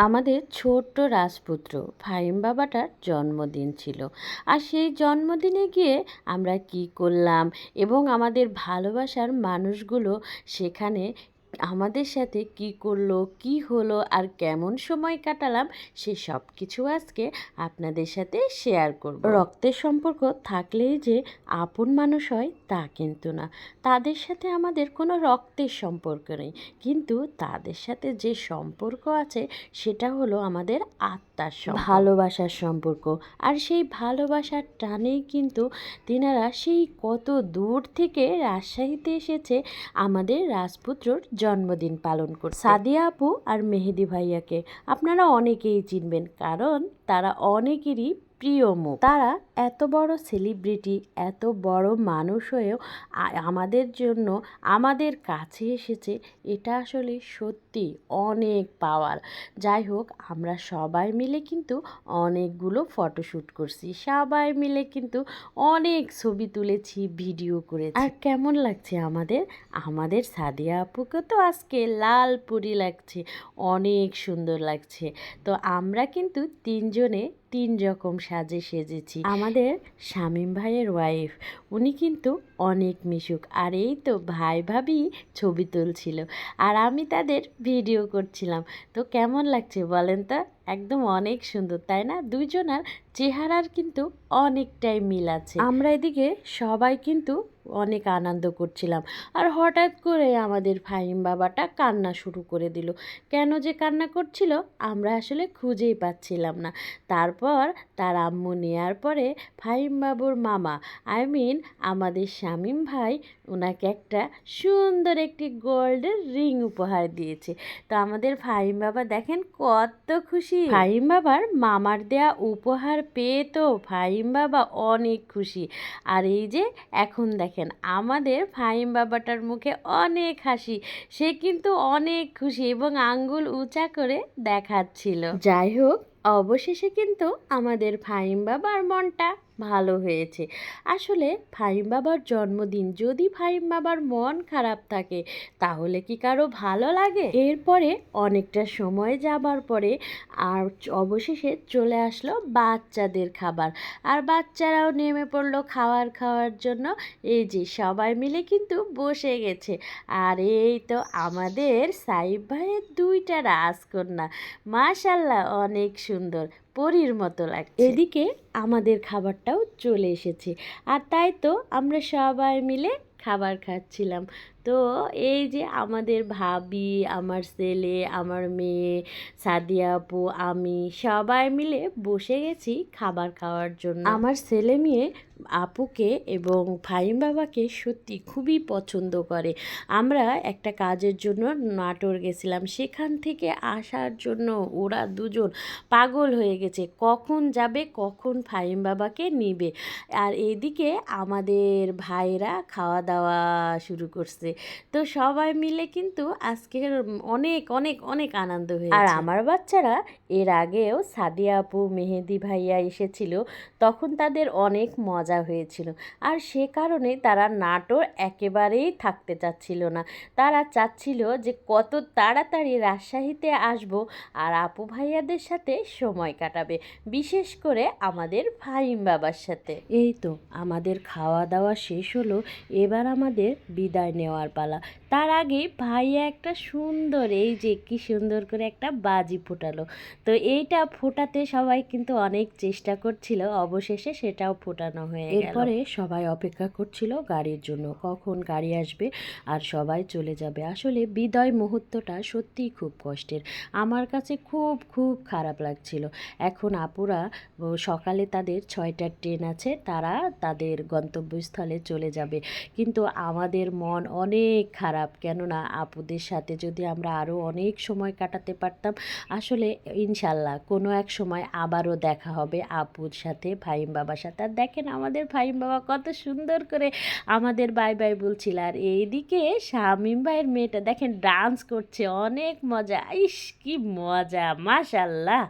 আমাদের ছোট্ট রাজপুত্র ফাহিম বাবাটার জন্মদিন ছিল। আর সেই জন্মদিনে গিয়ে আমরা কি করলাম এবং আমাদের ভালোবাসার মানুষগুলো সেখানে আমাদের সাথে কি করলো, কি হলো আর কেমন সময় কাটালাম, সে সব কিছু আজকে আপনাদের সাথে শেয়ার করব। রক্তের সম্পর্ক থাকলেই যে আপন মানুষ হয় তা কিন্তু না। তাদের সাথে আমাদের কোনো রক্তের সম্পর্ক নেই, কিন্তু তাদের সাথে যে সম্পর্ক আছে সেটা হলো আমাদের আত্মার ভালোবাসার সম্পর্ক। আর সেই ভালোবাসার টানেই কিন্তু তিনারা সেই কত দূর থেকে রাজশাহীতে এসেছে আমাদের রাজপুত্রর জন্মদিন পালন করতে। সাদিয়া আপু আর মেহেদি ভাইয়াকে আপনারা অনেকেই চিনবেন, কারণ তারা অনেকেরই প্রিয় মুখ। তারা এত বড় সেলিব্রিটি, এত বড় মানুষ হয়েও আমাদের জন্য আমাদের কাছে এসেছে, এটা আসলে সত্যি অনেক পাওয়ার। যাই হোক, আমরা সবাই মিলে কিন্তু অনেকগুলো ফটোশ্যুট করছি, সবাই মিলে কিন্তু অনেক ছবি তুলেছি, ভিডিও করেছি। আর কেমন লাগছে আমাদের আমাদের সাদিয়া আপুকে তো আজকে লাল পরি লাগছে, অনেক সুন্দর লাগছে। তো আমরা কিন্তু তিনজনে তিন রকম সাজে সেজেছি। আমাদের শামীম ভাইয়ের ওয়াইফ, উনি কিন্তু অনেক মিশুক, আর এই তো ভাই ভাবি ছবি তুলছিল আর আমি তাদের ভিডিও করছিলাম। তো কেমন লাগছে বলেন তো? একদম অনেক সুন্দর, তাই না? দুইজনার চেহারার কিন্তু অনেকটাই মিল আছে। আমরা এদিকে সবাই কিন্তু অনেক আনন্দ করছিলাম, আর হঠাৎ করে আমাদের ফাহিম বাবাটা কান্না শুরু করে দিল। কেন যে কান্না করছিল আমরা আসলে খুঁজেই পাচ্ছিলাম না। তারপর তার আম্মু নেওয়ার পরে ফাহিম বাবুর মামা, আমাদের শামীম ভাই, ওনাকে একটা সুন্দর একটি গোল্ডের রিং উপহার দিয়েছে। তো আমাদের ফাহিম বাবা দেখেন কত খুশি। ফাহিম বাবার মামার দেয়া উপহার পেয়ে তো ফাহিম বাবা অনেক খুশি। আর এই যে এখন দেখেন আমাদের ফাহিম বাবাটার মুখে অনেক হাসি, সে কিন্তু অনেক খুশি এবং আঙ্গুল উঁচা করে দেখাচ্ছিল। যাই হোক, অবশেষে কিন্তু আমাদের ফাহিম বাবার মনটা ভালো হয়েছে। আসলে ফাহিম বাবার জন্মদিন, যদি ফাহিম বাবার মন খারাপ থাকে তাহলে কি কারো ভালো লাগে? এরপরে অনেকটা সময় যাবার পরে আর অবশেষে চলে আসলো বাচ্চাদের খাবার, আর বাচ্চারাও নেমে পড়লো খাওয়ার জন্য। এই যে সবাই মিলে কিন্তু বসে গেছে। আর এই তো আমাদের সাইফ ভাইয়ের দুইটা রাজকন্যা, মাশাল্লাহ অনেক সুন্দর, পরীর মতো লাগছে। এদিকে আমাদের খাবারটাও চলে এসেছে, আর তাই তো আমরা সবাই মিলে খাবার খাচ্ছিলাম। তো এই যে আমাদের ভাবি, আমার ছেলে, আমার মেয়ে, সাদিয়া আপু, আমি সবাই মিলে বসে গেছি খাবার খাওয়ার জন্য। আমার ছেলে মেয়ে আপুকে এবং ফাহিম বাবাকে সত্যি খুবই পছন্দ করে। আমরা একটা কাজের জন্য নাটোর গেছিলাম, সেখান থেকে আসার জন্য ওরা দুজন পাগল হয়ে গেছে, কখন যাবে, কখন ফাহিম বাবাকে নিবে। আর এদিকে আমাদের ভাইরা খাওয়া দাওয়া শুরু করছে। তো সবাই মিলে কিন্তু আজকের অনেক অনেক অনেক আনন্দ হয়েছে। আর আমার বাচ্চারা এর আগেও সাদিয়া আপু, মেহেদি ভাইয়া এসেছিল, তখন তাদের অনেক মজা হয়েছিল। আর সে কারণে তারা নাটোর একেবারেই থাকতে চাচ্ছিল না। তারা চাচ্ছিল যে কত তাড়াতাড়ি রাজশাহীতে আসব আর আপু ভাইয়াদের সাথে সময় কাটাবে, বিশেষ করে আমাদের ফাহিম বাবার সাথে। এই তো আমাদের খাওয়া দাওয়া শেষ হলো, এবার আমাদের বিদায় নেওয়ার পালা। তার আগে ভাইয়া একটা সুন্দর, এই যে কি সুন্দর করে একটা বাজি ফোটালো। তো এইটা ফোটাতে সবাই কিন্তু অনেক চেষ্টা করছিল, অবশেষে সেটাও ফোটানো হয়ে গেল। এরপরে সবাই অপেক্ষা করছিল গাড়ির জন্য, কখন গাড়ি আসবে আর সবাই চলে যাবে। আসলে বিদায় মুহূর্তটা সত্যিই খুব কষ্টের, আমার কাছে খুব খুব খারাপ লাগছিল। এখন আপুরা সকালে তাদের 6টার ট্রেন আছে, তারা তাদের গন্তব্যস্থলে চলে যাবে, কিন্তু আমাদের মন অনেক খারাপ। কেননা আপুদের সাথে যদি আমরা আরও অনেক সময় কাটাতে পারতাম। আসলে ইনশাল্লাহ কোনো এক সময় আবারও দেখা হবে আপুর সাথে, ফাহিম বাবার সাথে। আর দেখেন আমাদের ফাহিম বাবা কত সুন্দর করে আমাদের বাই বাই বলছিল। আর এইদিকে শামীম ভাইয়ের মেয়েটা দেখেন ডান্স করছে, অনেক মজা, ইস কি মজা, মাশাল্লাহ।